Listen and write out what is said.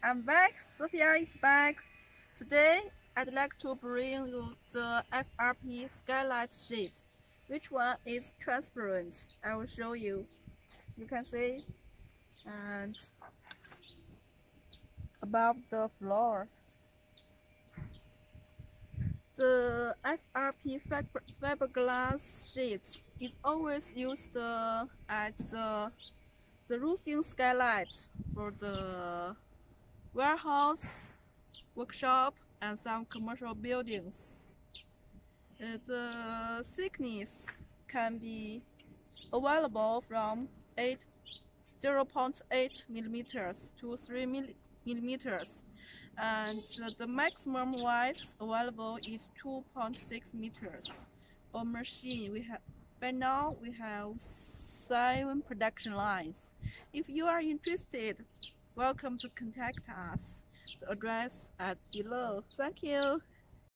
I'm back. Sophia is back. Today, I'd like to bring you the FRP skylight sheet. Which one is transparent? I will show you. You can see and above the floor. The FRP fiberglass sheet is always used at the roofing skylight for the warehouse, workshop, and some commercial buildings. The thickness can be available from 0.8 millimeters to 3 millimeters, and the maximum width available is 2.6 meters. On machine, by now we have 7 production lines. If you are interested, welcome to contact us. The address at below. Thank you.